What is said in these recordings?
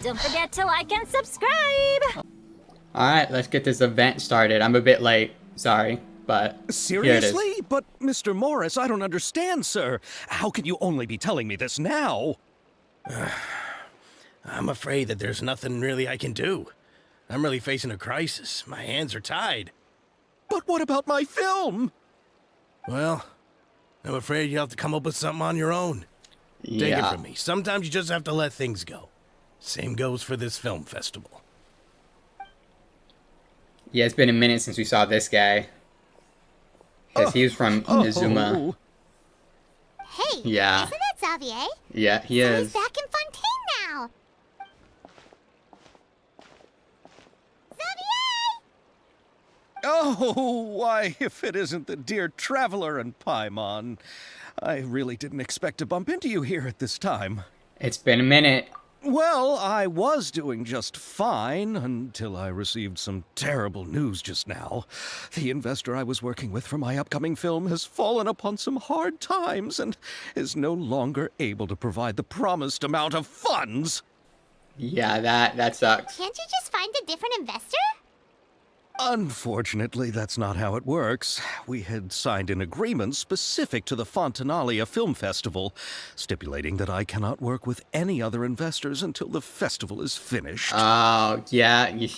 Don't forget to like and subscribe! Alright, let's get this event started. I'm a bit late, sorry, but here it is. Seriously? But, Mr. Morris, I don't understand, sir. How can you only be telling me this now? I'm afraid that there's nothing really I can do. I'm really facing a crisis. My hands are tied. But what about my film? Well, I'm afraid you'll have to come up with something on your own. Take it Yeah. from me. Sometimes you just have to let things go. Same goes for this film festival. Yeah, it's been a minute since we saw this guy. Because he was from Inazuma. Oh. Hey, Yeah. isn't that Xavier? Yeah, he So is. he's back in Fontaine now. Xavier! Oh, why, if it isn't the dear Traveler and Paimon. I really didn't expect to bump into you here at this time. It's been a minute. Well, I was doing just fine until I received some terrible news just now. The investor I was working with for my upcoming film has fallen upon some hard times and is no longer able to provide the promised amount of funds. Yeah, that sucks. Can't you just find a different investor? Unfortunately, that's not how it works. We had signed an agreement specific to the Fontaine Film Festival, stipulating that I cannot work with any other investors until the festival is finished. Oh, yeah, you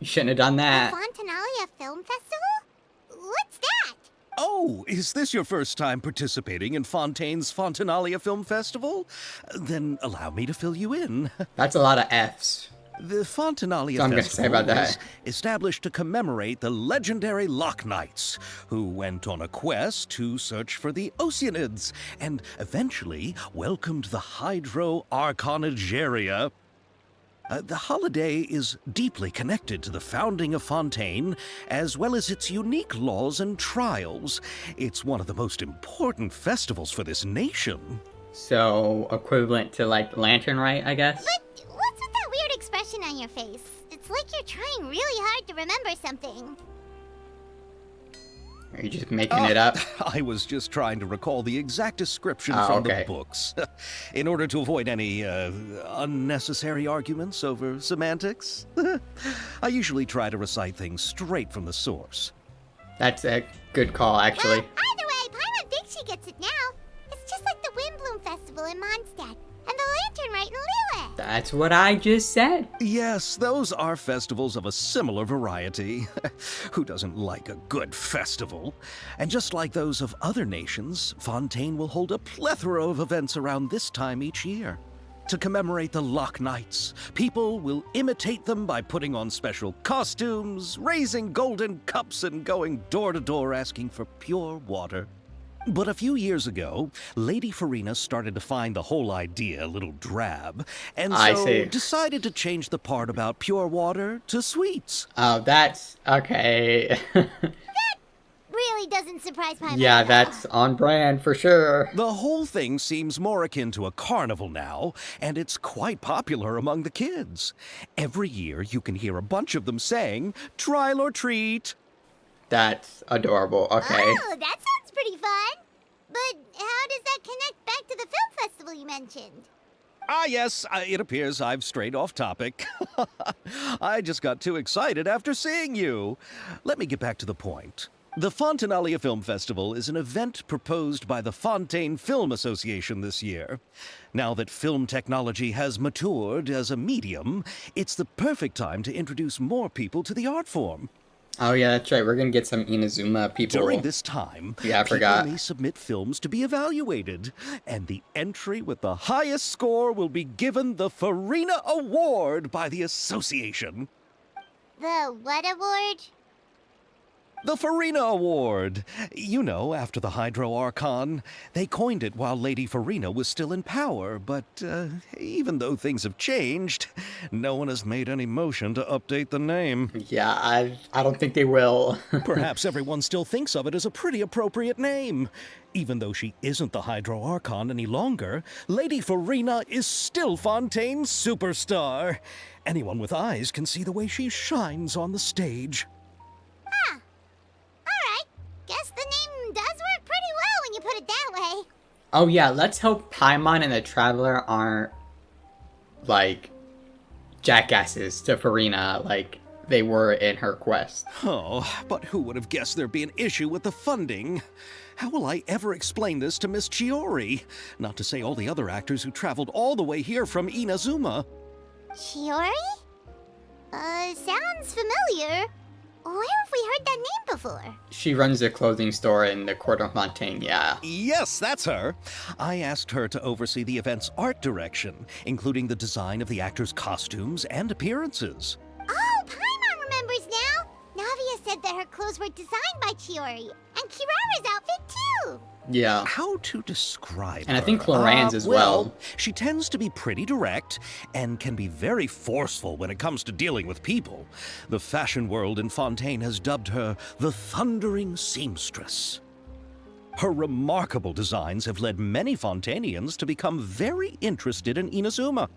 shouldn't have done The that. Fontaine Film Festival? What's that? Oh, is this your first time participating in Fontaine's Fontaine Film Festival? Then allow me to fill you in. That's a lot of F's. The Fontaine I'm gonna Festival say about that. was established to commemorate the legendary Loch Knights, who went on a quest to search for the Oceanids, and eventually welcomed the Hydro Archonigeria. The holiday is deeply connected to the founding of Fontaine, as well as its unique laws and trials. It's one of the most important festivals for this nation. So, equivalent to, like, Lantern Rite, I guess? But what's with that weird expression on your face? It's like you're trying really hard to remember something. Are you just making it up? I was just trying to recall the exact description Oh, from okay. the books, in order to avoid any unnecessary arguments over semantics. I usually try to recite things straight from the source. That's a good call, actually. Well, either way, Paimon thinks she gets it now. It's just like the Windbloom Festival in Mondstadt, and the Lantern Rite in Lille. That's what I just said. Yes, those are festivals of a similar variety. Who doesn't like a good festival? And just like those of other nations, Fontaine will hold a plethora of events around this time each year. To commemorate the Loch Knights, people will imitate them by putting on special costumes, raising golden cups, and going door to door asking for pure water. But a few years ago, Lady Farina started to find the whole idea a little drab, and I so see. decided to change the part about pure water to sweets. Oh, that's okay. Really doesn't surprise Paimon. Yeah, at all. that's on brand for sure. The whole thing seems more akin to a carnival now, and it's quite popular among the kids. Every year you can hear a bunch of them saying, "Trial or treat." That's adorable. Okay. Oh, that sounds pretty fun. But how does that connect back to the film festival you mentioned? Ah, yes, it appears I've strayed off topic. I just got too excited after seeing you. Let me get back to the point. The Fontaine Film Festival is an event proposed by the Fontaine Film Association this year. Now that film technology has matured as a medium, it's the perfect time to introduce more people to the art form. Oh, yeah, that's right. We're gonna get some Inazuma people. During this time, Yeah, I people forgot. may submit films to be evaluated, and the entry with the highest score will be given the Farina Award by the association. The what award? The Farina Award. You know, after the Hydro Archon. They coined it while Lady Farina was still in power, but even though things have changed, no one has made any motion to update the name. Yeah, I don't think they will. Perhaps everyone still thinks of it as a pretty appropriate name. Even though she isn't the Hydro Archon any longer, Lady Farina is still Fontaine's superstar. Anyone with eyes can see the way she shines on the stage. Alright, guess the name does work pretty well when you put it that way. Oh, yeah, let's hope Paimon and the Traveler aren't, like, jackasses to Farina like they were in her quest. Oh, but who would have guessed there'd be an issue with the funding? How will I ever explain this to Miss Chiori? Not to say all the other actors who traveled all the way here from Inazuma. Chiori? Sounds familiar. Where have we heard that name before? She runs a clothing store in the court of Fontaine, yeah. Yes, that's her. I asked her to oversee the event's art direction, including the design of the actors' costumes and appearances. Oh, Paimon remembers now. Navia said that her clothes were designed by Chiori, and Kirara's outfit too. Yeah. How to describe And I her? think Cloran's as well. She tends to be pretty direct and can be very forceful when it comes to dealing with people. The fashion world in Fontaine has dubbed her the Thundering Seamstress. Her remarkable designs have led many Fontainians to become very interested in Inazuma.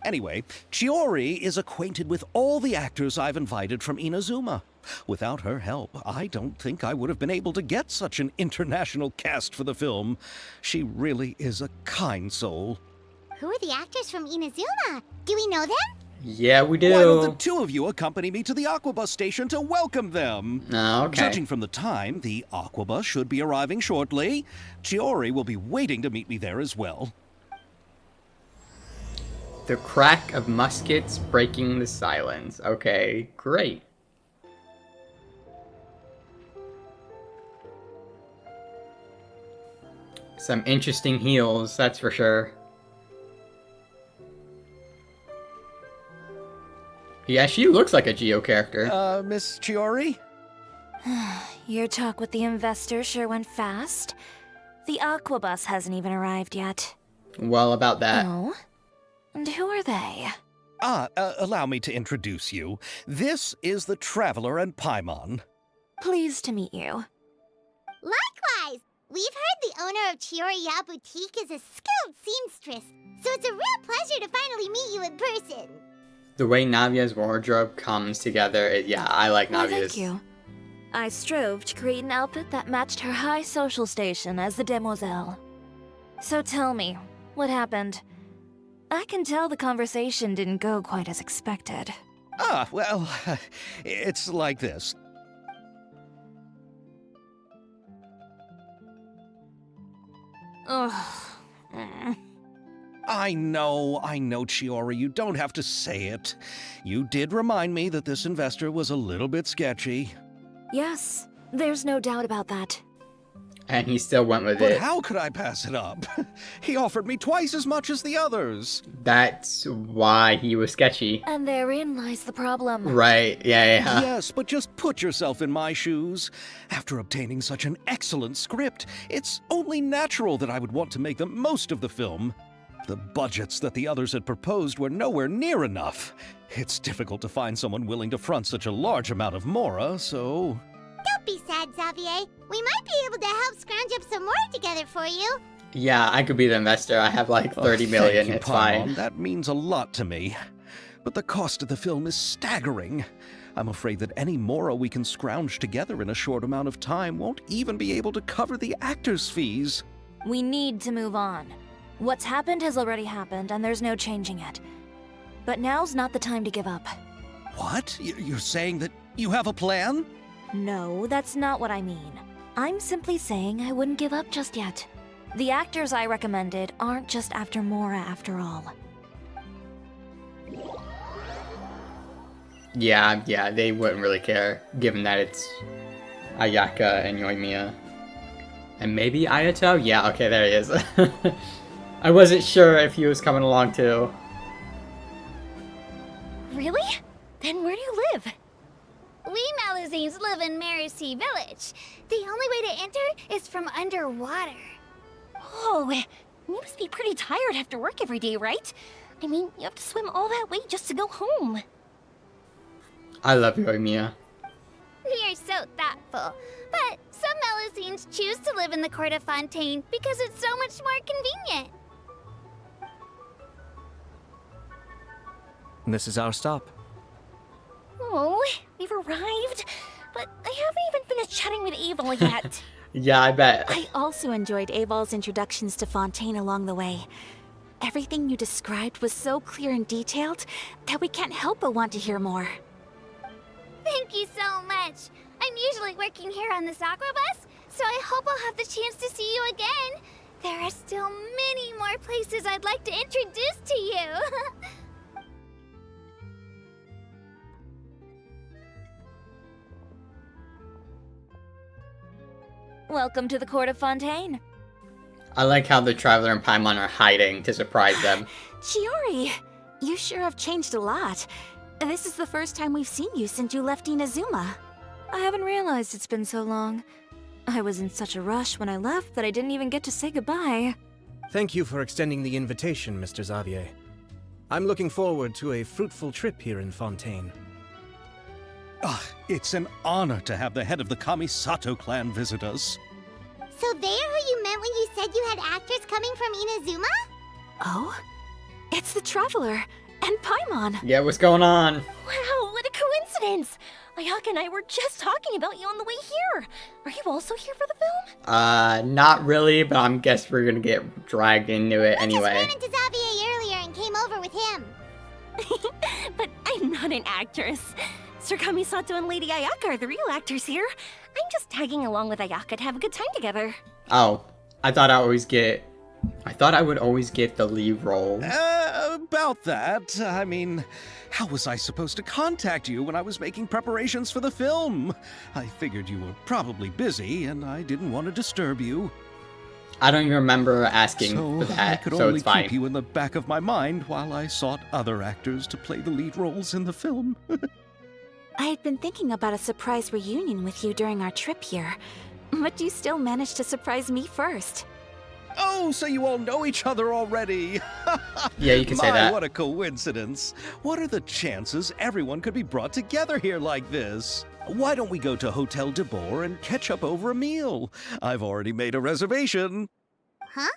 Anyway, Chiori is acquainted with all the actors I've invited from Inazuma. Without her help, I don't think I would have been able to get such an international cast for the film. She really is a kind soul. Who are the actors from Inazuma? Do we know them? Yeah, we do. Why don't the two of you accompany me to the Aquabus station to welcome them? Oh, okay. Judging from the time, the Aquabus should be arriving shortly. Chiori will be waiting to meet me there as well. The crack of muskets breaking the silence. Okay, great. Some interesting heels, that's for sure. Yeah, she looks like a Geo character. Miss Chiori? Your talk with the investor sure went fast. The Aquabus hasn't even arrived yet. Well, about that. Oh? And who are they? Allow me to introduce you. This is the Traveler and Paimon. Pleased to meet you. Likewise! We've heard the owner of Chioriya Boutique is a skilled seamstress, so it's a real pleasure to finally meet you in person. The way Navia's wardrobe comes together, yeah, I like Well, Navia's. thank you. I strove to create an outfit that matched her high social station as the demoiselle. So tell me, what happened? I can tell the conversation didn't go quite as expected. Well, it's like this. Ugh. I know, Chiori, you don't have to say it. You did remind me that this investor was a little bit sketchy. Yes, there's no doubt about that. And he still went with But it. how could I pass it up? He offered me twice as much as the others. That's why he was sketchy. And therein lies the problem. Right, yeah. Yes, but just put yourself in my shoes. After obtaining such an excellent script, it's only natural that I would want to make the most of the film. The budgets that the others had proposed were nowhere near enough. It's difficult to find someone willing to front such a large amount of mora, so... Don't be sad, Xavier. We might be able to help scrounge up some more together for you. Yeah, I could be the investor. I have like 30 million, Thank you, it's Paimon. fine. That means a lot to me. But the cost of the film is staggering. I'm afraid that any mora we can scrounge together in a short amount of time won't even be able to cover the actors' fees. We need to move on. What's happened has already happened, and there's no changing it. But now's not the time to give up. What? You're saying that you have a plan? No, that's not what I mean. I'm simply saying I wouldn't give up just yet. The actors I recommended aren't just after Mora after all. Yeah, they wouldn't really care, given that it's Ayaka and Yoimiya. And maybe Ayato? Yeah, okay, there he is. I wasn't sure if he was coming along too. Really? Then where do you live? We Malazines live in Marcy Village. The only way to enter is from underwater. Oh, you must be pretty tired after work every day, right? I mean, you have to swim all that way just to go home. I love Yoimiya. We are so thoughtful. But some Malazines choose to live in the court of Fontaine because it's so much more convenient. This is our stop. Oh, we've arrived. But I haven't even finished chatting with Abel yet. Yeah, I bet. I also enjoyed Abel's introductions to Fontaine along the way. Everything you described was so clear and detailed that we can't help but want to hear more. Thank you so much. I'm usually working here on the Sakura bus, so I hope I'll have the chance to see you again. There are still many more places I'd like to introduce to you. Welcome to the court of Fontaine. I like how the Traveler and Paimon are hiding to surprise them. Chiori, you sure have changed a lot. This is the first time we've seen you since you left Inazuma. I haven't realized it's been so long. I was in such a rush when I left that I didn't even get to say goodbye. Thank you for extending the invitation, Mr. Xavier. I'm looking forward to a fruitful trip here in Fontaine. Ah, it's an honor to have the head of the Kamisato clan visit us. So they're who you meant when you said you had actors coming from Inazuma? Oh? It's the Traveler and Paimon. Yeah, what's going on? Wow, what a coincidence! Ayaka and I were just talking about you on the way here. Are you also here for the film? Not really, but I guess we're gonna get dragged into it I anyway. just ran into Xavier earlier and came over with him. But I'm not an actress. Sir Kamisato and Lady Ayaka are the real actors here. I'm just tagging along with Ayaka to have a good time together. Oh, I thought I would always get the lead role. About that, I mean, how was I supposed to contact you when I was making preparations for the film? I figured you were probably busy, and I didn't want to disturb you. I don't even remember asking So for I that, could so only it's fine. keep you in the back of my mind while I sought other actors to play the lead roles in the film. I had been thinking about a surprise reunion with you during our trip here, but you still managed to surprise me first. Oh, so you all know each other already! Yeah, you can say that. What a coincidence! What are the chances everyone could be brought together here like this? Why don't we go to Hotel de Boer and catch up over a meal? I've already made a reservation. Huh?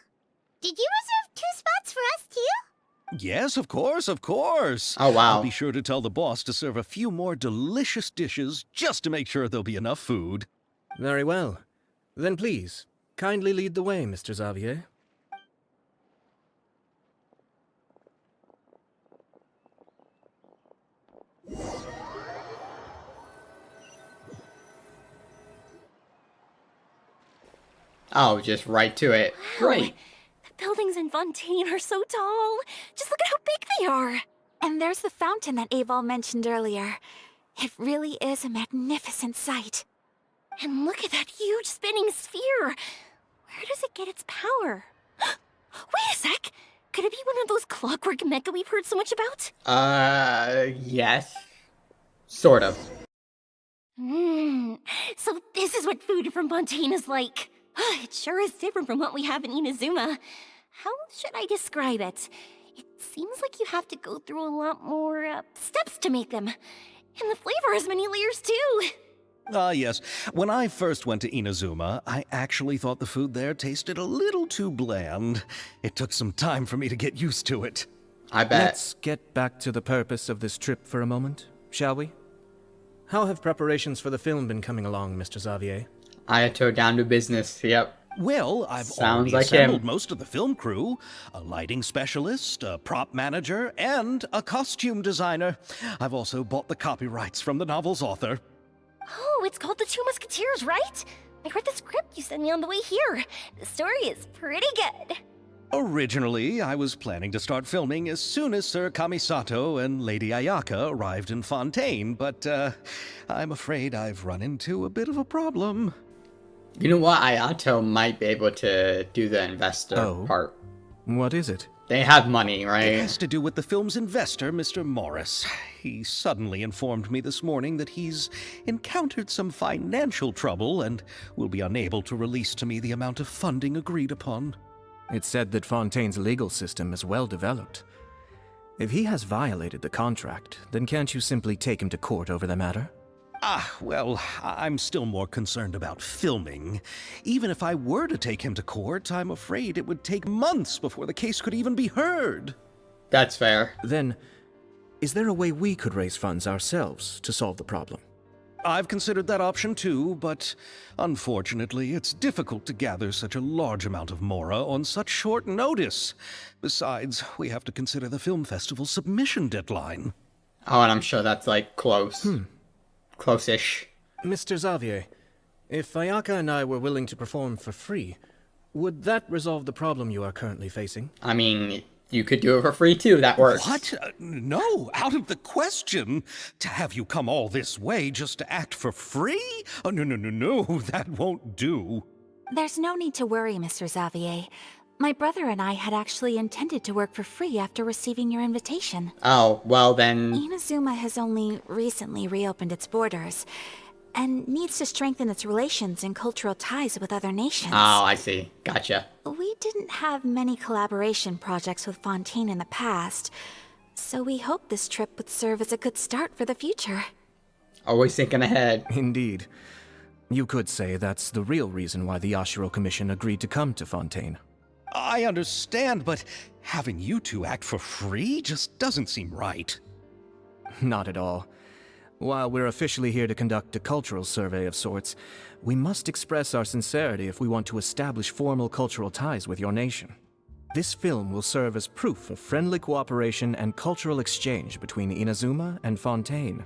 Did you reserve 2 spots for us too? Yes, of course, of course. Oh, wow. I'll be sure to tell the boss to serve a few more delicious dishes just to make sure there'll be enough food. Very well. Then please, kindly lead the way, Mr. Xavier. Oh, just right to it. Great. The buildings in Fontaine are so tall. Just look at how big they are. And there's the fountain that Aval mentioned earlier. It really is a magnificent sight. And look at that huge spinning sphere. Where does it get its power? Wait a sec. Could it be one of those clockwork mecha we've heard so much about? Yes. Sort of. So this is what food from Fontaine is like. It sure is different from what we have in Inazuma. How should I describe it? It seems like you have to go through a lot more steps to make them. And the flavor has many layers too. Ah, yes. When I first went to Inazuma, I actually thought the food there tasted a little too bland. It took some time for me to get used to it. I bet. Let's get back to the purpose of this trip for a moment, shall we? How have preparations for the film been coming along, Mr. Xavier? Ayato down to business, yep. Well, I've Sounds already like assembled him. most of the film crew, a lighting specialist, a prop manager, and a costume designer. I've also bought the copyrights from the novel's author. Oh, it's called The Two Musketeers, right? I read the script you sent me on the way here. The story is pretty good. Originally, I was planning to start filming as soon as Sir Kamisato and Lady Ayaka arrived in Fontaine, but I'm afraid I've run into a bit of a problem. You know what? Ayato might be able to do the investor Oh. part. What is it? They have money, It right? has to do with the film's investor, Mr. Morris. He suddenly informed me this morning that he's encountered some financial trouble and will be unable to release to me the amount of funding agreed upon. It's said that Fontaine's legal system is well developed. If he has violated the contract, then can't you simply take him to court over the matter? Well, I'm still more concerned about filming. Even if I were to take him to court, I'm afraid it would take months before the case could even be heard. That's fair. Then, is there a way we could raise funds ourselves to solve the problem? I've considered that option too, but unfortunately, it's difficult to gather such a large amount of Mora on such short notice. Besides, we have to consider the film festival's submission deadline. Oh, and I'm sure that's like close. Close-ish. Mr. Xavier, if Ayaka and I were willing to perform for free, would that resolve the problem you are currently facing? I mean, you could do it for free too, that works. What? No, out of the question. To have you come all this way just to act for free? Oh, no, that won't do. There's no need to worry, Mr. Xavier. My brother and I had actually intended to work for free after receiving your invitation. Oh, well then... Inazuma has only recently reopened its borders, and needs to strengthen its relations and cultural ties with other nations. Oh, I see. Gotcha. We didn't have many collaboration projects with Fontaine in the past, so we hoped this trip would serve as a good start for the future. Always thinking ahead. Indeed. You could say that's the real reason why the Yashiro Commission agreed to come to Fontaine. I understand, but having you two act for free just doesn't seem right. Not at all. While we're officially here to conduct a cultural survey of sorts, we must express our sincerity if we want to establish formal cultural ties with your nation. This film will serve as proof of friendly cooperation and cultural exchange between Inazuma and Fontaine.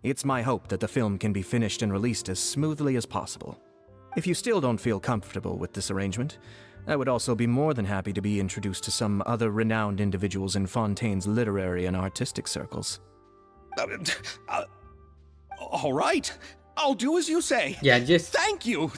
It's my hope that the film can be finished and released as smoothly as possible. If you still don't feel comfortable with this arrangement, I would also be more than happy to be introduced to some other renowned individuals in Fontaine's literary and artistic circles. All right. I'll do as you say. Yeah, just... Thank you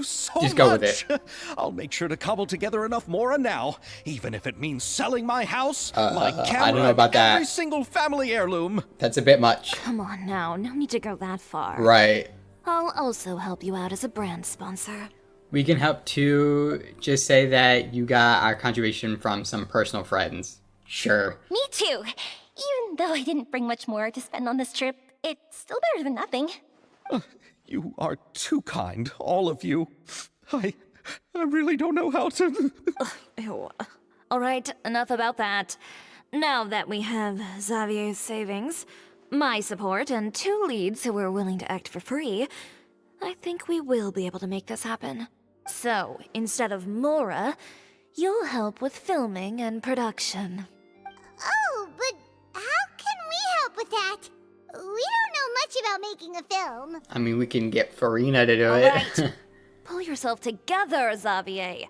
so much. Just go with it. I'll make sure to cobble together enough Mora now, even if it means selling my house, my camera, I don't know about every that. single family heirloom. That's a bit much. Come on now, no need to go that far. Right. I'll also help you out as a brand sponsor. We can help to just say that you got our contribution from some personal friends. Sure. Me too. Even though I didn't bring much more to spend on this trip, it's still better than nothing. You are too kind, all of you. I really don't know how to... Ew. Alright, enough about that. Now that we have Xavier's savings, my support, and 2 leads who are willing to act for free, I think we will be able to make this happen. So, instead of Mora, you'll help with filming and production. Oh, but how can we help with that? We don't know much about making a film. I mean, we can get Farina to do it. Alright, pull yourself together, Xavier.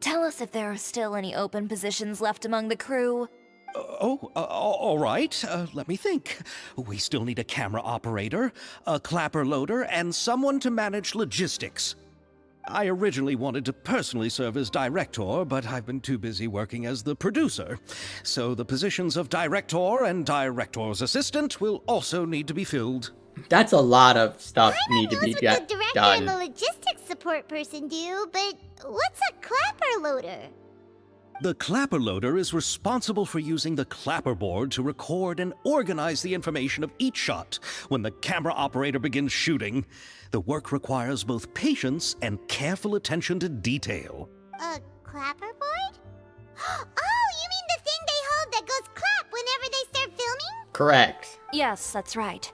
Tell us if there are still any open positions left among the crew. All right. Let me think. We still need a camera operator, a clapper loader, and someone to manage logistics. I originally wanted to personally serve as director, but I've been too busy working as the producer. So the positions of director and director's assistant will also need to be filled. That's a lot of stuff need to knows be what the director done. and the logistics support person do, but what's a clapper loader? The clapper loader is responsible for using the clapper board to record and organize the information of each shot when the camera operator begins shooting. The work requires both patience and careful attention to detail. A clapper board? Oh, you mean the thing they hold that goes clap whenever they start filming? Correct. Yes, that's right.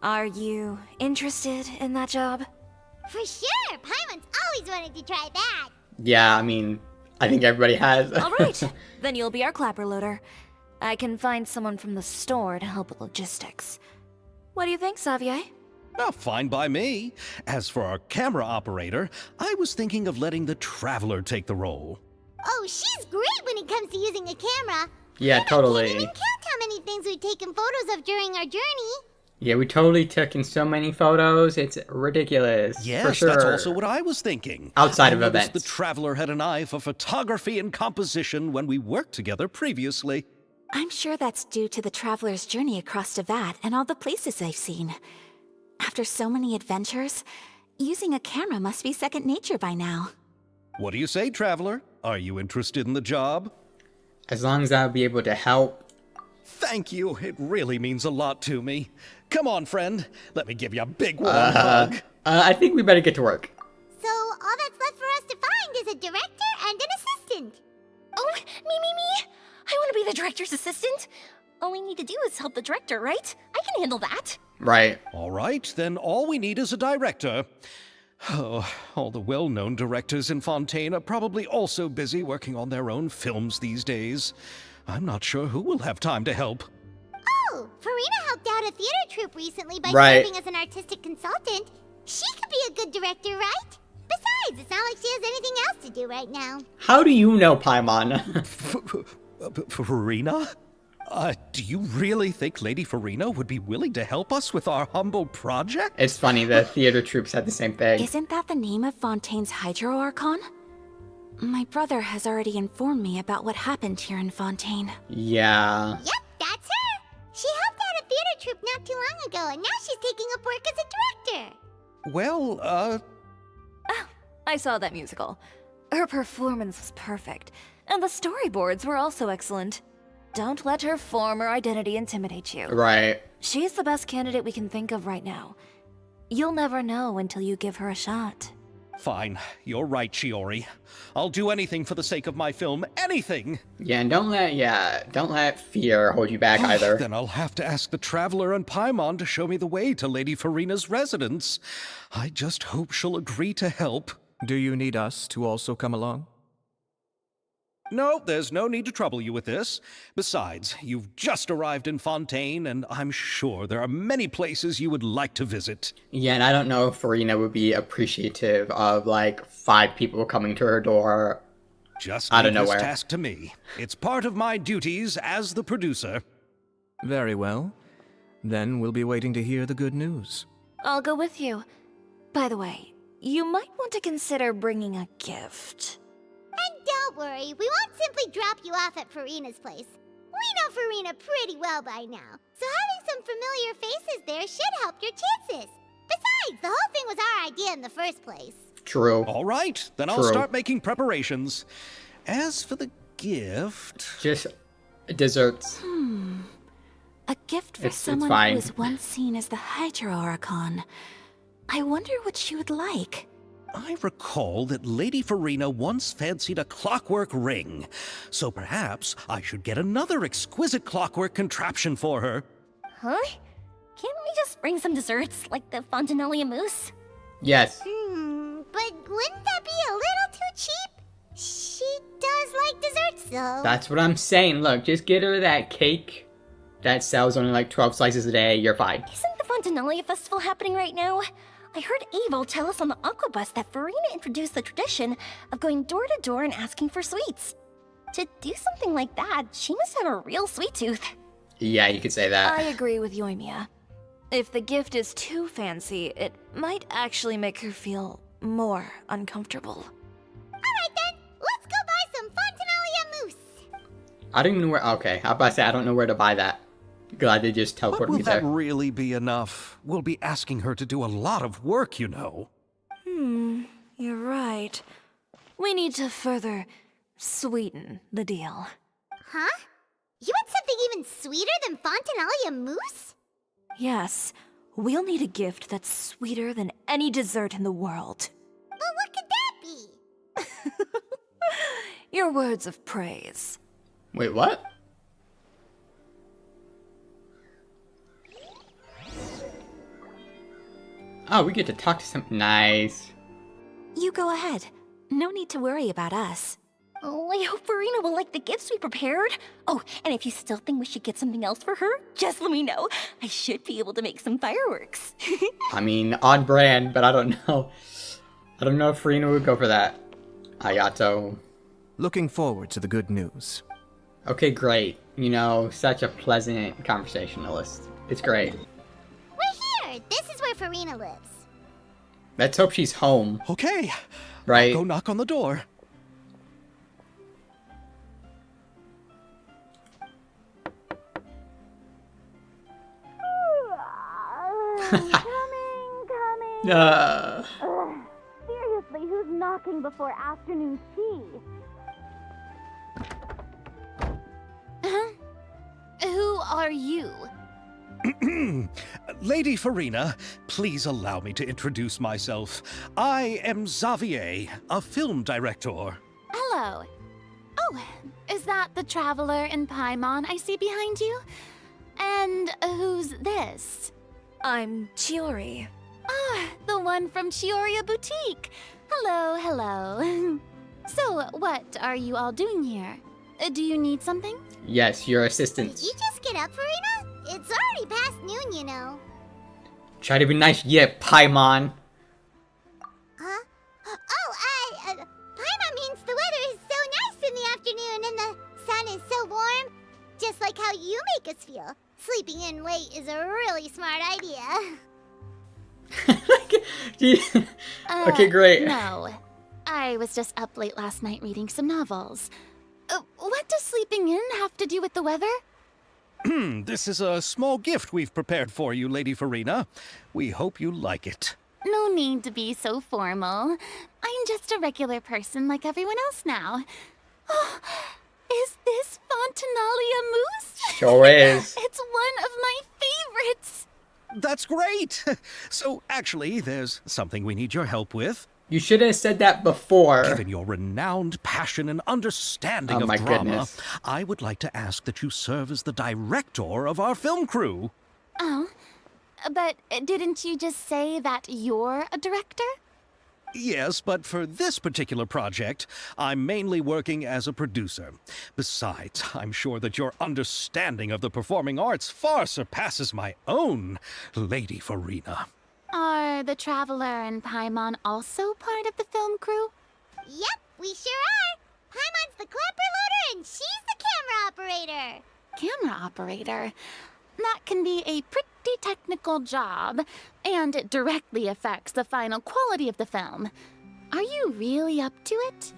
Are you interested in that job? For sure! Paimon's always wanted to try that. Yeah, I mean, I think everybody has. Alright, then you'll be our clapper loader. I can find someone from the store to help with logistics. What do you think, Xavier? Oh, fine by me. As for our camera operator, I was thinking of letting the Traveler take the role. Oh, she's great when it comes to using a camera. Yeah, I can't totally. even count how many things we've taken photos of during our journey. Yeah, we totally took in so many photos. It's ridiculous. Yes, for sure. that's also what I was thinking. Outside I of noticed events. The Traveler had an eye for photography and composition when we worked together previously. I'm sure that's due to the traveler's journey across Devat and all the places they've seen. After so many adventures, using a camera must be second nature by now. What do you say, Traveler? Are you interested in the job? As long as I'll be able to help. Thank you. It really means a lot to me. Come on, friend. Let me give you a big warm hug. I think we better get to work. So all that's left for us to find is a director and an assistant. Oh, me. I want to be the director's assistant. All we need to do is help the director, right? I can handle that. Right. All right, then all we need is a director. Oh, all the well-known directors in Fontaine are probably also busy working on their own films these days. I'm not sure who will have time to help. Oh, Farina helped out a theater troupe recently by Right. serving as an artistic consultant. She could be a good director, right? Besides, it's not like she has anything else to do right now. How do you know Paimon? Farina? Do you really think Lady Farina would be willing to help us with our humble project? It's funny, the theater troops said the same thing. Isn't that the name of Fontaine's Hydro Archon? My brother has already informed me about what happened here in Fontaine. Yeah. Yep, that's her. She helped out a theater troupe not too long ago, and now she's taking up work as a director. Well, I saw that musical. Her performance was perfect, and the storyboards were also excellent. Don't let her former identity intimidate you. Right. She's the best candidate we can think of right now. You'll never know until you give her a shot. fine. You're right, Shiori. I'll do anything for the sake of my film. Anything! Yeah, and don't let fear hold you back either. Then I'll have to ask the Traveler and Paimon to show me the way to Lady Farina's residence. I just hope she'll agree to help. Do you need us to also come along? No, there's no need to trouble you with this. Besides, you've just arrived in Fontaine, and I'm sure there are many places you would like to visit. Yeah, and I don't know if Farina would be appreciative of, like, 5 people coming to her door Just out of leave this nowhere. task to me. It's part of my duties as the producer. Very well. Then we'll be waiting to hear the good news. I'll go with you. By the way, you might want to consider bringing a gift. And don't worry, we won't simply drop you off at Farina's place. We know Farina pretty well by now, so having some familiar faces there should help your chances. Besides, the whole thing was our idea in the first place. True. All right, then I'll True. start making preparations. As for the gift... Just desserts. A gift for It's someone fine. who was once seen as the Hydro Archon. I wonder what she would like. I recall that Lady Farina once fancied a clockwork ring, so perhaps I should get another exquisite clockwork contraption for her. Huh? Can't we just bring some desserts, like the Fontaine mousse? Yes. But wouldn't that be a little too cheap? She does like desserts, though. That's what I'm saying. Look, just get her that cake that sells only like 12 slices a day. You're fine. Isn't the Fontaine festival happening right now? I heard Abel tell us on the Aquabus that Farina introduced the tradition of going door to door and asking for sweets. To do something like that, she must have a real sweet tooth. Yeah, you could say that. I agree with Yoimiya. If the gift is too fancy, it might actually make her feel more uncomfortable. Alright then, let's go buy some Fontaine mousse. I don't even know where. Okay, I was about to say, I don't know where to buy that. Glad they just But teleported will me that there. really be enough? We'll be asking her to do a lot of work, you know. You're right. We need to further sweeten the deal. Huh? You want something even sweeter than Fontaine mousse? Yes, we'll need a gift that's sweeter than any dessert in the world. But what could that be? Your words of praise. Wait, what? Oh, we get to talk to some. Nice. You go ahead. No need to worry about us. Oh, I hope Farina will like the gifts we prepared. Oh, and if you still think we should get something else for her, just let me know. I should be able to make some fireworks. I mean, on brand, but I don't know. I don't know if Farina would go for that. Ayato. Looking forward to the good news. Okay, great. You know, such a pleasant conversationalist. It's great. We're here. This is where Farina lives. Let's hope she's home, Okay, right? go knock on the door. Seriously, who's knocking before afternoon tea? Who are you? Lady Farina, please allow me to introduce myself. I am Xavier, a film director. Hello. Oh, is that the Traveler and Paimon I see behind you? And who's this? I'm Chiori. Ah, the one from Chioria Boutique. Hello, hello. So, what are you all doing here? Do you need something? Yes, your Did assistants. you just get up, Farina? It's already past noon, you know. Try to be nice, yeah, Paimon. Huh? Oh, Paimon means the weather is so nice in the afternoon and the sun is so warm. Just like how you make us feel. Sleeping in late is a really smart idea. Okay, great. No. I was just up late last night reading some novels. What does sleeping in have to do with the weather? This is a small gift we've prepared for you, Lady Farina. We hope you like it. No need to be so formal. I'm just a regular person like everyone else now. Oh, is this Fontinalia mousse? Sure is. It's one of my favorites. That's great! So, actually, there's something we need your help with. You should have said that before. Given your renowned passion and understanding Oh of my drama, goodness. I would like to ask that you serve as the director of our film crew. Oh, but didn't you just say that you're a director? Yes, but for this particular project, I'm mainly working as a producer. Besides, I'm sure that your understanding of the performing arts far surpasses my own, Lady Farina. Are the Traveler and Paimon also part of the film crew? Yep, we sure are. Paimon's the clapper loader and she's the camera operator. Camera operator? That can be a pretty technical job, and it directly affects the final quality of the film. Are you really up to it?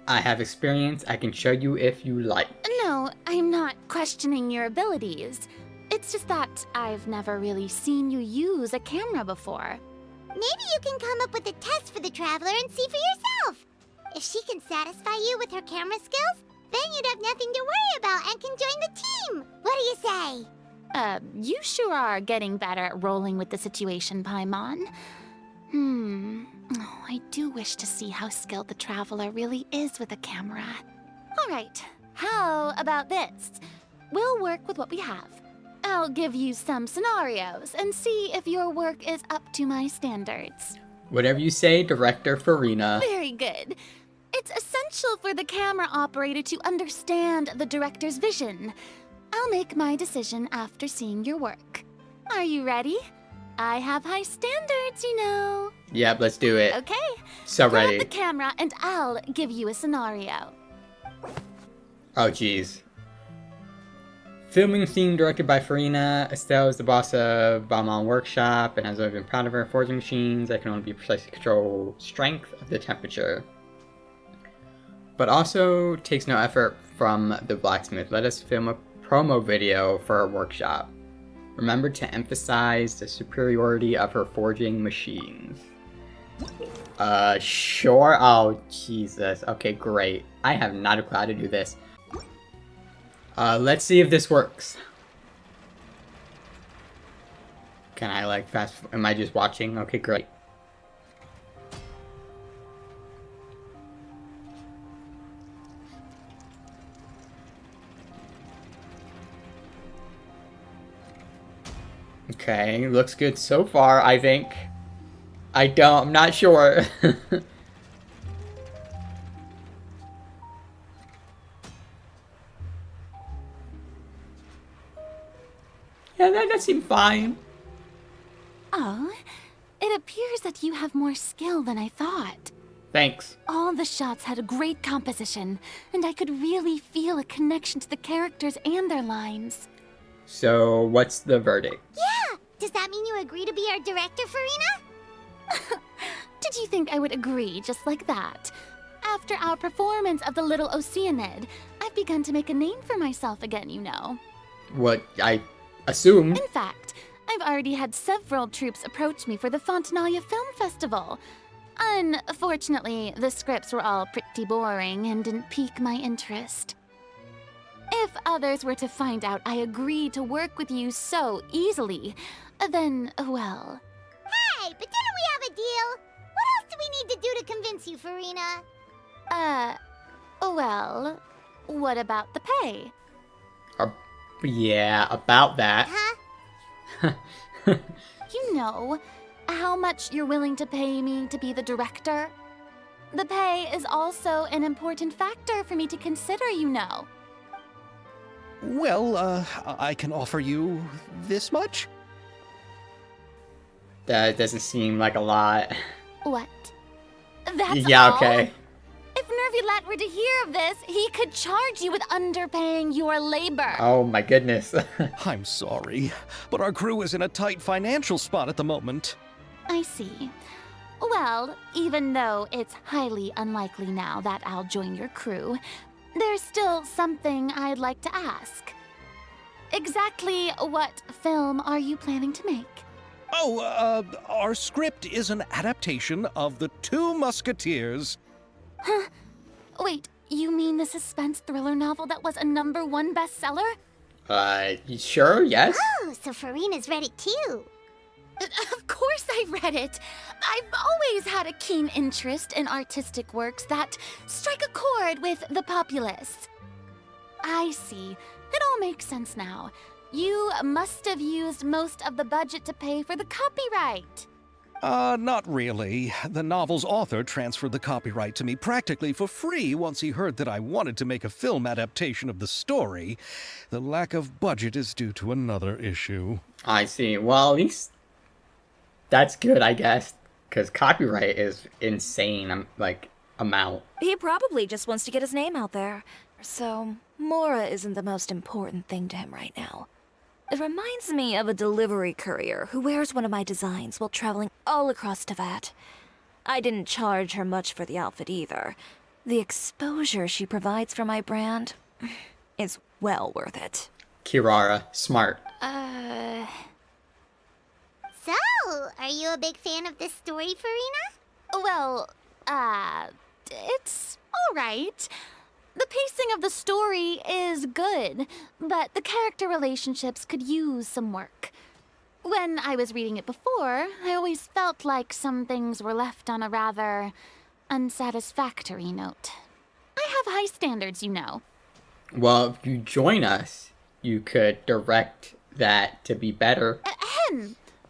I have experience. I can show you if you like. No, I'm not questioning your abilities. It's just that I've never really seen you use a camera before. Maybe you can come up with a test for the Traveler and see for yourself. If she can satisfy you with her camera skills, then you'd have nothing to worry about and can join the team. What do you say? You sure are getting better at rolling with the situation, Paimon. Oh, I do wish to see how skilled the Traveler really is with a camera. Alright, how about this? We'll work with what we have. I'll give you some scenarios and see if your work is up to my standards. Whatever you say, Director Farina. Very good. It's essential for the camera operator to understand the director's vision. I'll make my decision after seeing your work. Are you ready? I have high standards, you know. Yep, let's do it. Okay. So Grab ready. the camera and I'll give you a scenario. Oh, jeez. Filming scene directed by Farina. Estelle is the boss of Balmain Workshop and has always been proud of her forging machines. I can only precisely control strength of the temperature. But also takes no effort from the blacksmith. Let us film a promo video for her workshop. Remember to emphasize the superiority of her forging machines. Sure. Oh, Jesus. Okay, great. I have not a clue how to do this. Let's see if this works. Can I, like, am I just watching? Okay, great. Okay, looks good so far, I think. I'm not sure. Yeah, that seemed fine. Oh, it appears that you have more skill than I thought. Thanks. All the shots had a great composition, and I could really feel a connection to the characters and their lines. So, what's the verdict? Yeah! Does that mean you agree to be our director, Farina? Did you think I would agree just like that? After our performance of the Little Oceanid, I've begun to make a name for myself again, you know. What I assume. In fact, I've already had several troops approach me for the Fontinalia Film Festival. Unfortunately, the scripts were all pretty boring and didn't pique my interest. If others were to find out I agreed to work with you so easily, then, well... Hey, but didn't we have a deal? What else do we need to do to convince you, Farina? Well, what about the pay? Yeah, about that. Huh? you know how much you're willing to pay me to be the director? The pay is also an important factor for me to consider, you know. Well, I can offer you this much? That doesn't seem like a lot. What? That's Yeah, all? okay. If Nervulat were to hear of this, he could charge you with underpaying your labor. Oh my goodness. I'm sorry, but our crew is in a tight financial spot at the moment. I see. Well, even though it's highly unlikely now that I'll join your crew, there's still something I'd like to ask. Exactly what film are you planning to make? Oh, our script is an adaptation of The Two Musketeers. Huh? Wait, you mean the suspense thriller novel that was a #1 bestseller? Sure, yes. Oh, so Farina's read it too. Of course I read it. I've always had a keen interest in artistic works that strike a chord with the populace. I see. It all makes sense now. You must have used most of the budget to pay for the copyright. Not really. The novel's author transferred the copyright to me practically for free once he heard that I wanted to make a film adaptation of the story. The lack of budget is due to another issue. I see. Well, at least that's good, I guess, because copyright is insane, amount. He probably just wants to get his name out there. So, Mora isn't the most important thing to him right now. It reminds me of a delivery courier who wears one of my designs while traveling all across Tevat. I didn't charge her much for the outfit either. The exposure she provides for my brand is well worth it. Kirara, smart. So, are you a big fan of this story, Farina? Well, it's alright. The pacing of the story is good, but the character relationships could use some work. When I was reading it before, I always felt like some things were left on a rather unsatisfactory note. I have high standards, you know. Well, if you join us, you could direct that to be better.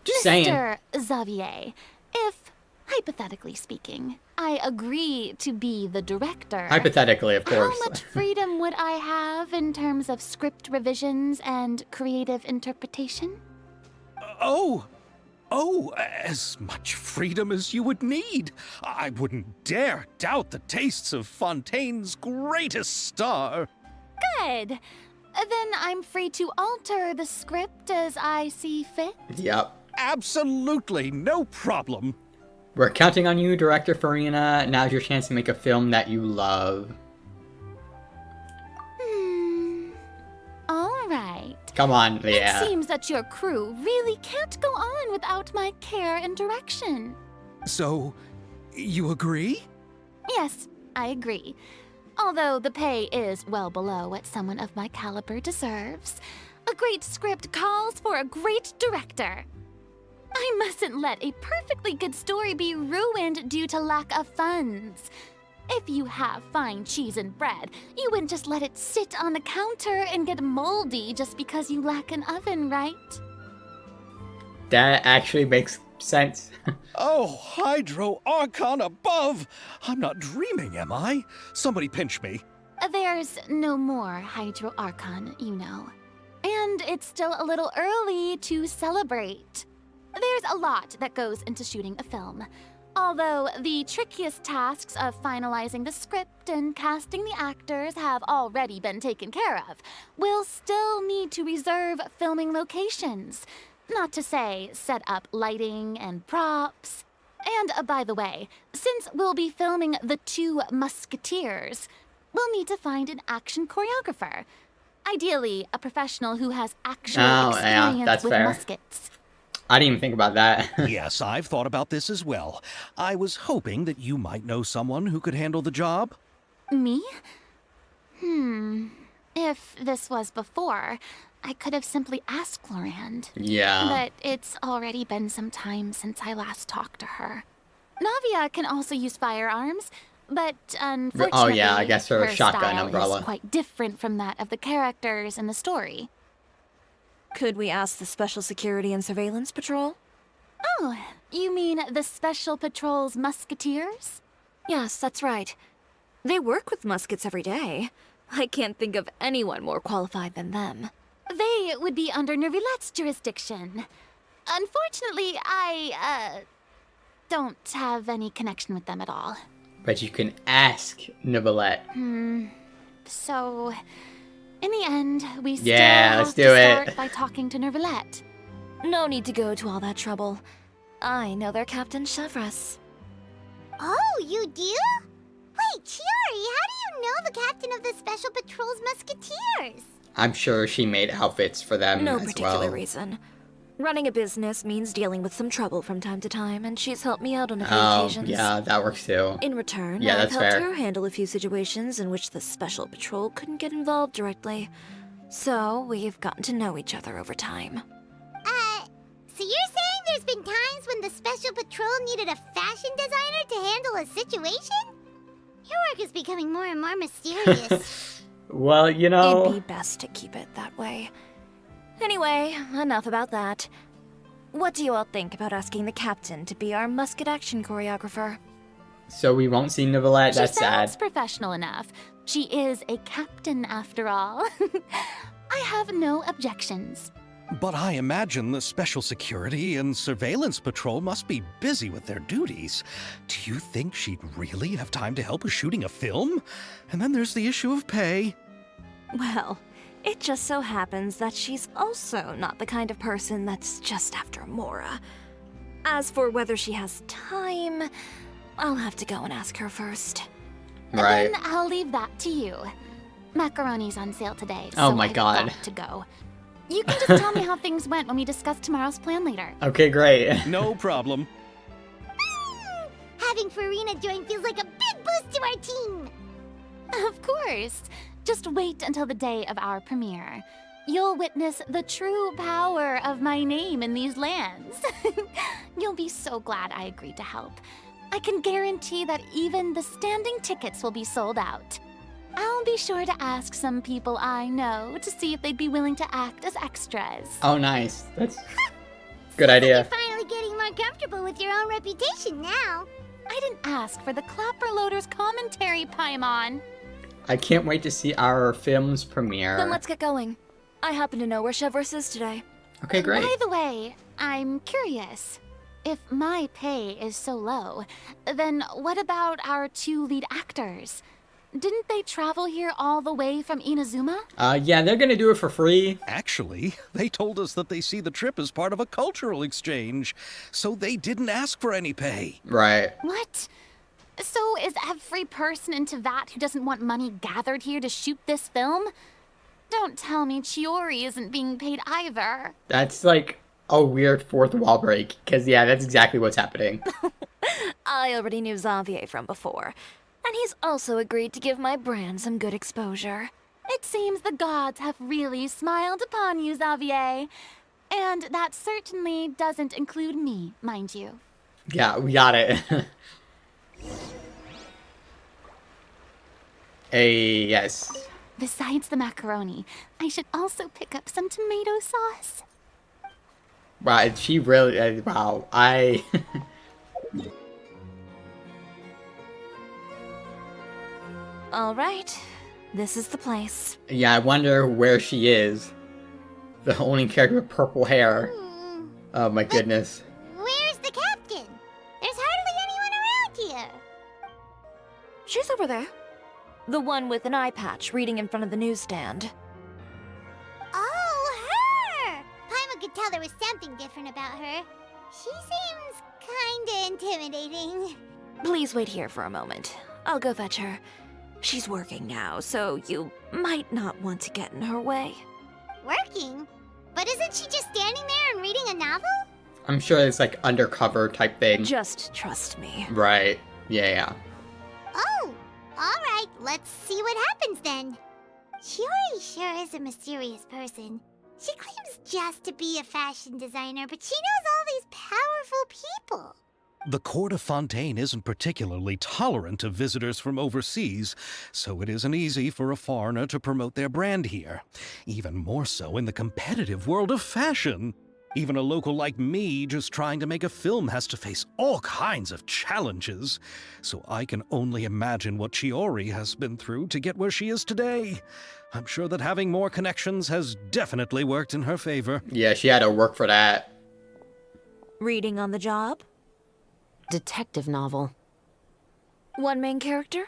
Just saying. Mr. Xavier, if, hypothetically speaking, I agree to be the director... Hypothetically, of course. How much freedom would I have in terms of script revisions and creative interpretation? Oh, as much freedom as you would need. I wouldn't dare doubt the tastes of Fontaine's greatest star. Good. Then I'm free to alter the script as I see fit. Yep. Absolutely, no problem. We're counting on you, Director Farina. Now's your chance to make a film that you love. All right. Come on, yeah. It seems that your crew really can't go on without my care and direction. So, you agree? Yes, I agree. Although the pay is well below what someone of my caliber deserves. A great script calls for a great director. I mustn't let a perfectly good story be ruined due to lack of funds. If you have fine cheese and bread, you wouldn't just let it sit on the counter and get moldy just because you lack an oven, right? That actually makes sense. Oh, Hydro Archon above! I'm not dreaming, am I? Somebody pinch me. There's no more Hydro Archon, you know. And it's still a little early to celebrate. There's a lot that goes into shooting a film. Although the trickiest tasks of finalizing the script and casting the actors have already been taken care of, we'll still need to reserve filming locations. Not to say set up lighting and props. And by the way, since we'll be filming The Two Musketeers, we'll need to find an action choreographer. Ideally, a professional who has actual experience with muskets. I didn't even think about that. Yes, I've thought about this as well. I was hoping that you might know someone who could handle the job. Me? If this was before, I could have simply asked Glorand. Yeah. But it's already been some time since I last talked to her. Navia can also use firearms, but unfortunately, I guess her shotgun style umbrella is quite different from that of the characters in the story. Could we ask the Special Security and Surveillance Patrol? Oh, you mean the Special Patrol's musketeers? Yes, that's right. They work with muskets every day. I can't think of anyone more qualified than them. They would be under Nervilette's jurisdiction. Unfortunately, I don't have any connection with them at all. But you can ask Nicolette. So, in the end, we still Yeah, have let's to do it. start by talking to Nervilette. No need to go to all that trouble. I know their Captain Chevres. Oh, you do? Wait, Chiori, how do you know the captain of the Special Patrol's musketeers? I'm sure she made outfits for them No as particular well. reason. Running a business means dealing with some trouble from time to time, and she's helped me out on a few Oh, occasions. yeah, that works too. In return, Yeah, I've that's helped fair. her handle a few situations in which the Special Patrol couldn't get involved directly. So, we've gotten to know each other over time. So you're saying there's been times when the Special Patrol needed a fashion designer to handle a situation? Your work is becoming more and more mysterious. Well, you It'd know... be best to keep it that way. Anyway, enough about that. What do you all think about asking the captain to be our musket action choreographer? So we won't see Nicolette, that's She sounds sad. professional enough. She is a captain after all. I have no objections. But I imagine the Special Security and Surveillance Patrol must be busy with their duties. Do you think she'd really have time to help with shooting a film? And then there's the issue of pay. Well, it just so happens that she's also not the kind of person that's just after Mora. As for whether she has time, I'll have to go and ask her first. Right. Then I'll leave that to you. Macaroni's on sale today, Oh so my I've God. got to go. You can just tell me how things went when we discuss tomorrow's plan later. Okay, great. No problem. Having Farina join feels like a big boost to our team. Of course. Just wait until the day of our premiere. You'll witness the true power of my name in these lands. You'll be so glad I agreed to help. I can guarantee that even the standing tickets will be sold out. I'll be sure to ask some people I know to see if they'd be willing to act as extras. Oh, nice. That's good idea. You're finally getting more comfortable with your own reputation now. I didn't ask for the Clapper Loaders commentary, Paimon. I can't wait to see our film's premiere. Then let's get going. I happen to know where Chevres is today. Okay, great. By the way, I'm curious. If my pay is so low, then what about our two lead actors? Didn't they travel here all the way from Inazuma? Yeah, they're gonna do it for free. Actually, they told us that they see the trip as part of a cultural exchange, so they didn't ask for any pay. Right. What? So is every person in Tevat who doesn't want money gathered here to shoot this film? Don't tell me Chiori isn't being paid either. That's like a weird fourth wall break, because yeah, that's exactly what's happening. I already knew Xavier from before, and he's also agreed to give my brand some good exposure. It seems the gods have really smiled upon you, Xavier. And that certainly doesn't include me, mind you. Yeah, we got it. Hey, yes. Besides the macaroni, I should also pick up some tomato sauce. Wow, she really, wow, I... All right, this is the place. Yeah, I wonder where she is. The only character with purple hair. Oh my goodness. Where's the captain? There's hardly anyone around here. She's over there. The one with an eye patch reading in front of the newsstand. Oh, her! Paimon could tell there was something different about her. She seems kinda intimidating. Please wait here for a moment. I'll go fetch her. She's working now, so you might not want to get in her way. Working? But isn't she just standing there and reading a novel? I'm sure it's like undercover type thing. Just trust me. Right. Yeah. Oh, alright, let's see what happens then. Chiori sure is a mysterious person. She claims just to be a fashion designer, but she knows all these powerful people. The court of Fontaine isn't particularly tolerant of visitors from overseas, so it isn't easy for a foreigner to promote their brand here. Even more so in the competitive world of fashion. Even a local like me just trying to make a film has to face all kinds of challenges. So I can only imagine what Chiori has been through to get where she is today. I'm sure that having more connections has definitely worked in her favor. Yeah, she had to work for that. Reading on the job? Detective novel. One main character?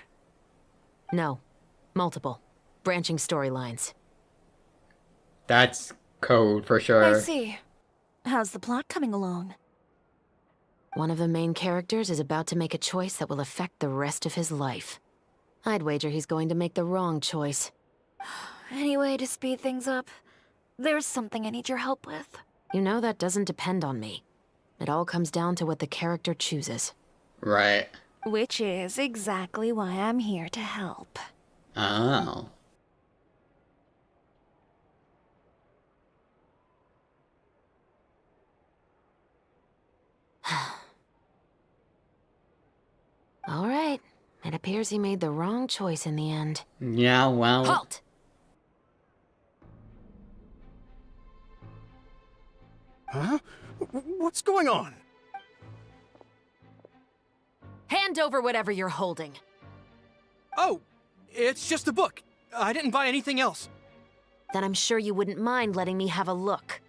No. Multiple. Branching storylines. That's code for sure. I see. How's the plot coming along? One of the main characters is about to make a choice that will affect the rest of his life. I'd wager he's going to make the wrong choice. Any way to speed things up? There's something I need your help with. You know that doesn't depend on me. It all comes down to what the character chooses. Right. Which is exactly why I'm here to help. Oh. All right. It appears he made the wrong choice in the end. Yeah, well... Halt! Huh? What's going on? Hand over whatever you're holding. Oh, it's just a book. I didn't buy anything else. Then I'm sure you wouldn't mind letting me have a look.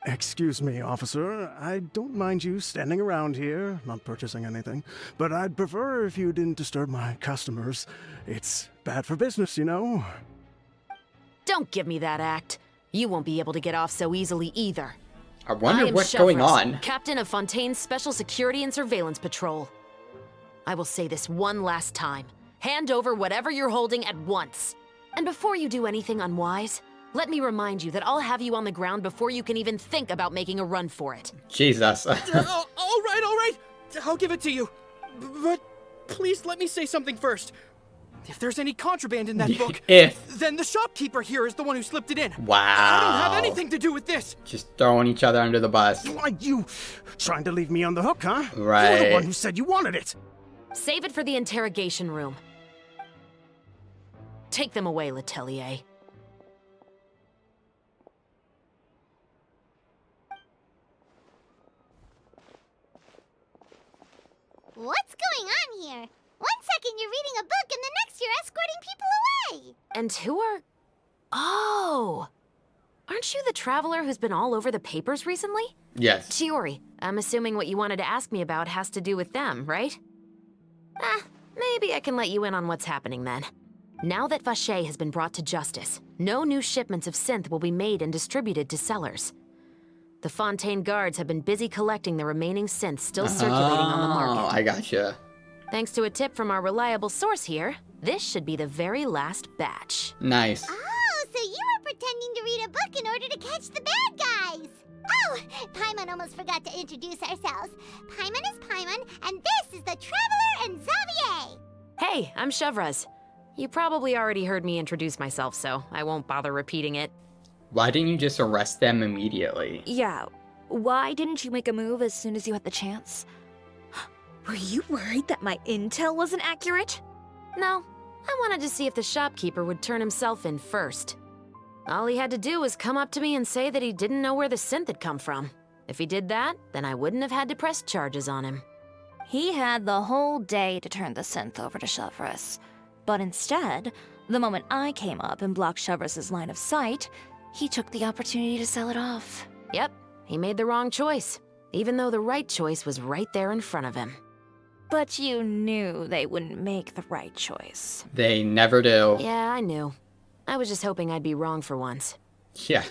Excuse me, officer. I don't mind you standing around here, not purchasing anything, but I'd prefer if you didn't disturb my customers. It's bad for business, you know? Don't give me that act. You won't be able to get off so easily either. I wonder I am what's going Chevreuse, on. Captain of Fontaine's Special Security and Surveillance Patrol. I will say this one last time. Hand over whatever you're holding at once. And before you do anything unwise, let me remind you that I'll have you on the ground before you can even think about making a run for it. Jesus. All right. I'll give it to you. But please let me say something first. If there's any contraband in that book, then the shopkeeper here is the one who slipped it in. Wow. I don't have anything to do with this. Just throwing each other under the bus. Why, you trying to leave me on the hook, huh? Right. You're the one who said you wanted it. Save it for the interrogation room. Take them away, Letelier. What's going on here? One second you're reading a book and the next you're escorting people away. And who are... Oh! Aren't you the traveler who's been all over the papers recently? Yes. Chiori, I'm assuming what you wanted to ask me about has to do with them, right? Maybe I can let you in on what's happening then. Now that Vacher has been brought to justice, no new shipments of synth will be made and distributed to sellers. The Fontaine guards have been busy collecting the remaining synths still circulating on the market. Oh, I gotcha. Thanks to a tip from our reliable source here, this should be the very last batch. Nice. Oh, so you were pretending to read a book in order to catch the bad guys. Oh, Paimon almost forgot to introduce ourselves. Paimon is Paimon, and this is the Traveler and Xavier. Hey, I'm Chevreuse. You probably already heard me introduce myself, so I won't bother repeating it. Why didn't you just arrest them immediately? Yeah, why didn't you make a move as soon as you had the chance? Were you worried that my intel wasn't accurate? No, I wanted to see if the shopkeeper would turn himself in first. All he had to do was come up to me and say that he didn't know where the synth had come from. If he did that, then I wouldn't have had to press charges on him. He had the whole day to turn the synth over to Chevreuse. But instead, the moment I came up and blocked Chevreuse's line of sight, he took the opportunity to sell it off. Yep, he made the wrong choice, even though the right choice was right there in front of him. But you knew they wouldn't make the right choice. They never do. Yeah, I knew. I was just hoping I'd be wrong for once. Yeah.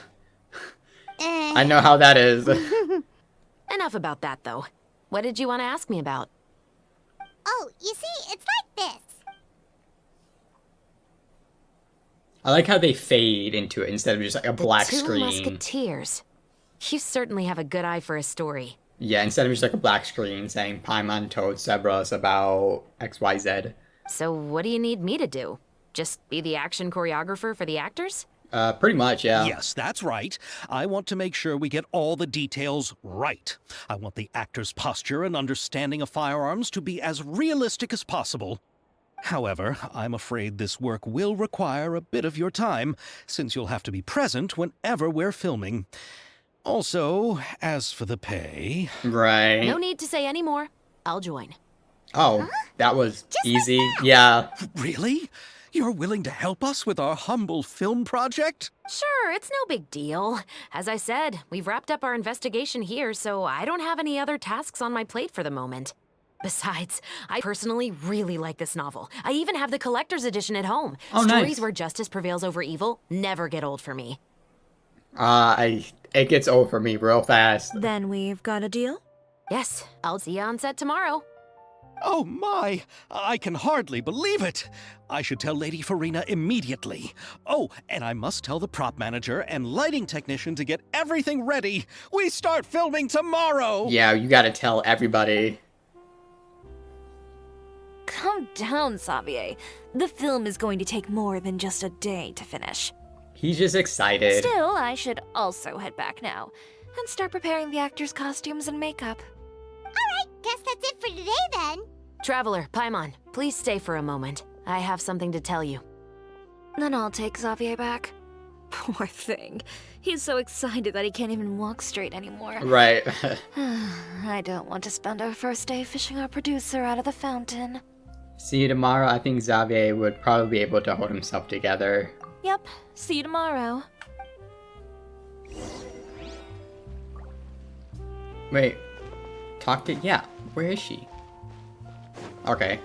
I know how that is. Enough about that, though. What did you want to ask me about? Oh, you see, it's like this. I like how they fade into it instead of just like a black The Two screen. Musketeers. You certainly have a good eye for a story. Yeah, instead of just like a black screen saying Paimon told Cerberus about XYZ. So what do you need me to do? Just be the action choreographer for the actors? Pretty much, yeah. Yes, that's right. I want to make sure we get all the details right. I want the actor's posture and understanding of firearms to be as realistic as possible. However, I'm afraid this work will require a bit of your time, since you'll have to be present whenever we're filming. Also, as for the pay... Right. No need to say any more. I'll join. Oh, that was easy. Yeah. Really? You're willing to help us with our humble film project? Sure, it's no big deal. As I said, we've wrapped up our investigation here, so I don't have any other tasks on my plate for the moment. Besides, I personally really like this novel. I even have the collector's edition at home. Oh, Stories nice. where justice prevails over evil never get old for me. It gets old for me real fast. Then we've got a deal? Yes, I'll see you on set tomorrow. Oh my! I can hardly believe it! I should tell Lady Farina immediately. Oh, and I must tell the prop manager and lighting technician to get everything ready. We start filming tomorrow! Yeah, you gotta tell everybody. Calm down, Xavier. The film is going to take more than just a day to finish. He's just excited. Still, I should also head back now and start preparing the actors' costumes and makeup. Alright, guess that's it for today then. Traveler, Paimon, please stay for a moment. I have something to tell you. Then I'll take Xavier back. Poor thing. He's so excited that he can't even walk straight anymore. Right. I don't want to spend our first day fishing our producer out of the fountain. See you tomorrow. I think Xavier would probably be able to hold himself together. Yep, see you tomorrow. Wait. Yeah, where is she? Okay.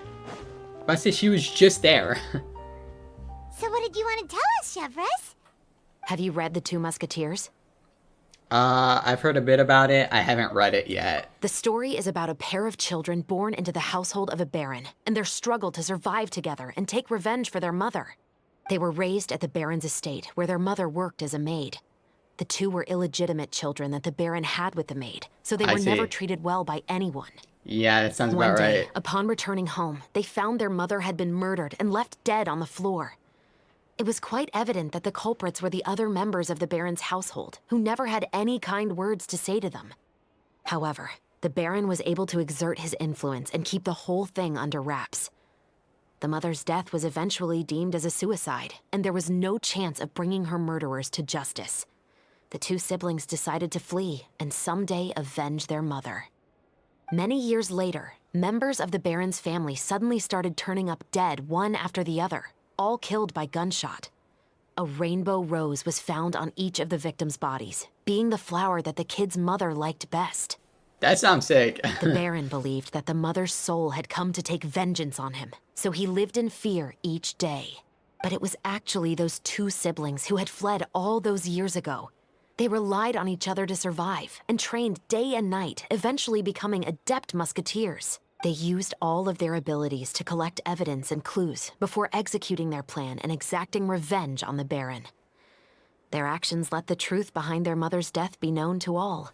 But I said she was just there. So what did you want to tell us, Chevres? Have you read The Two Musketeers? I've heard a bit about it. I haven't read it yet. The story is about a pair of children born into the household of a baron, and their struggle to survive together and take revenge for their mother. They were raised at the baron's estate, where their mother worked as a maid. The two were illegitimate children that the baron had with the maid, so they were never treated well by anyone. Yeah, that sounds One about day, right. upon returning home, they found their mother had been murdered and left dead on the floor. It was quite evident that the culprits were the other members of the baron's household, who never had any kind words to say to them. However, the baron was able to exert his influence and keep the whole thing under wraps. The mother's death was eventually deemed as a suicide, and there was no chance of bringing her murderers to justice. The two siblings decided to flee and someday avenge their mother. Many years later, members of the baron's family suddenly started turning up dead one after the other, all killed by gunshot. A rainbow rose was found on each of the victims' bodies, being the flower that the kid's mother liked best. That sounds sick. The baron believed that the mother's soul had come to take vengeance on him, so he lived in fear each day. But it was actually those two siblings who had fled all those years ago. They relied on each other to survive and trained day and night, eventually becoming adept musketeers. They used all of their abilities to collect evidence and clues before executing their plan and exacting revenge on the baron. Their actions let the truth behind their mother's death be known to all.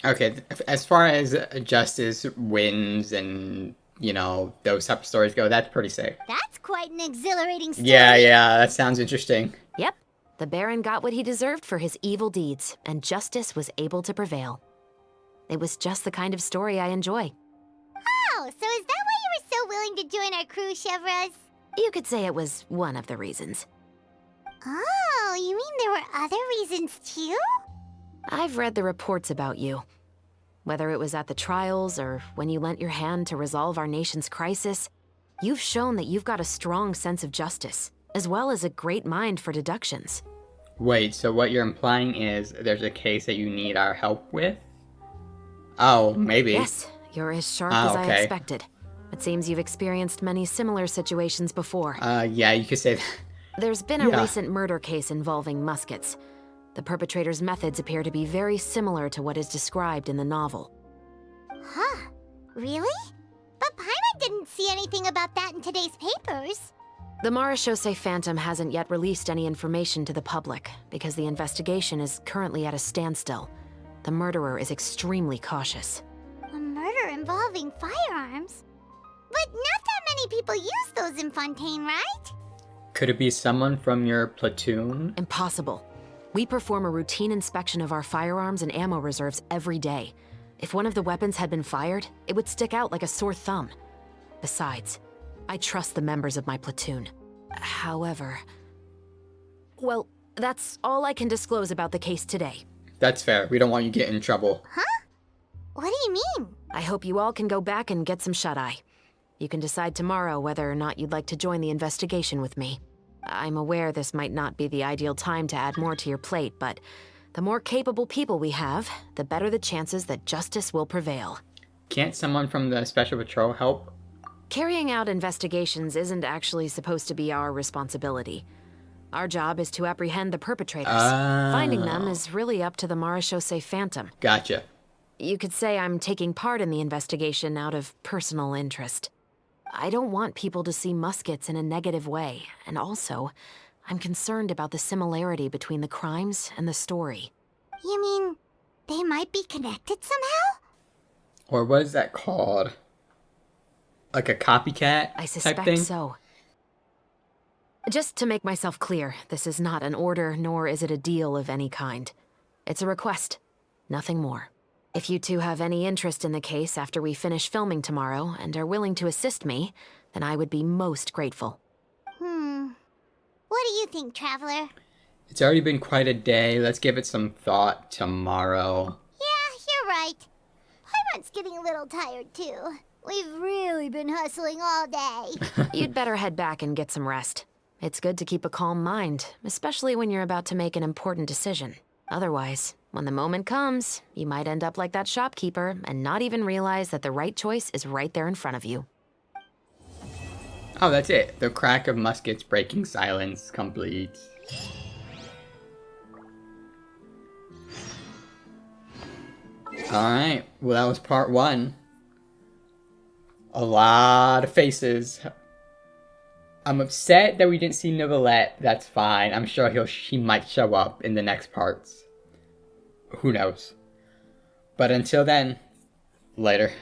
Okay, as far as justice wins and, you know, those type of stories go, that's pretty sick. That's quite an exhilarating story. Yeah, that sounds interesting. Yep, the baron got what he deserved for his evil deeds, and justice was able to prevail. It was just the kind of story I enjoy. Oh, so is that why you were so willing to join our crew, Chevres? You could say it was one of the reasons. Oh, you mean there were other reasons too? I've read the reports about you. Whether it was at the trials or when you lent your hand to resolve our nation's crisis, you've shown that you've got a strong sense of justice, as well as a great mind for deductions. Wait, so what you're implying is there's a case that you need our help with? Oh, maybe. Yes, you're as sharp as I okay. expected. It seems you've experienced many similar situations before. Yeah, you could say that. There's been a recent murder case involving muskets. The perpetrator's methods appear to be very similar to what is described in the novel. Huh? Really? But Paimon didn't see anything about that in today's papers. The Marechaussee Phantom hasn't yet released any information to the public because the investigation is currently at a standstill. The murderer is extremely cautious. A murder involving firearms? But not that many people use those in Fontaine, right? Could it be someone from your platoon? Impossible. We perform a routine inspection of our firearms and ammo reserves every day. If one of the weapons had been fired, it would stick out like a sore thumb. Besides, I trust the members of my platoon. However... Well, that's all I can disclose about the case today. That's fair. We don't want you getting in trouble. Huh? What do you mean? I hope you all can go back and get some shut-eye. You can decide tomorrow whether or not you'd like to join the investigation with me. I'm aware this might not be the ideal time to add more to your plate, but the more capable people we have, the better the chances that justice will prevail. Can't someone from the Special Patrol help? Carrying out investigations isn't actually supposed to be our responsibility. Our job is to apprehend the perpetrators. Finding them is really up to the Marechaussee Phantom. Gotcha. You could say I'm taking part in the investigation out of personal interest. I don't want people to see muskets in a negative way, and also, I'm concerned about the similarity between the crimes and the story. You mean they might be connected somehow? Or what is that called? Like a copycat I type suspect thing? so. Just to make myself clear, this is not an order, nor is it a deal of any kind. It's a request, nothing more. If you two have any interest in the case after we finish filming tomorrow and are willing to assist me, then I would be most grateful. What do you think, Traveler? It's already been quite a day. Let's give it some thought tomorrow. Yeah, you're right. Paimon's getting a little tired, too. We've really been hustling all day. You'd better head back and get some rest. It's good to keep a calm mind, especially when you're about to make an important decision. Otherwise, when the moment comes, you might end up like that shopkeeper and not even realize that the right choice is right there in front of you. Oh, that's it. The crack of muskets breaking silence complete. Alright, well that was part 1. A lot of faces. I'm upset that we didn't see Novelette. That's fine. I'm sure he might show up in the next parts. Who knows? But until then, later.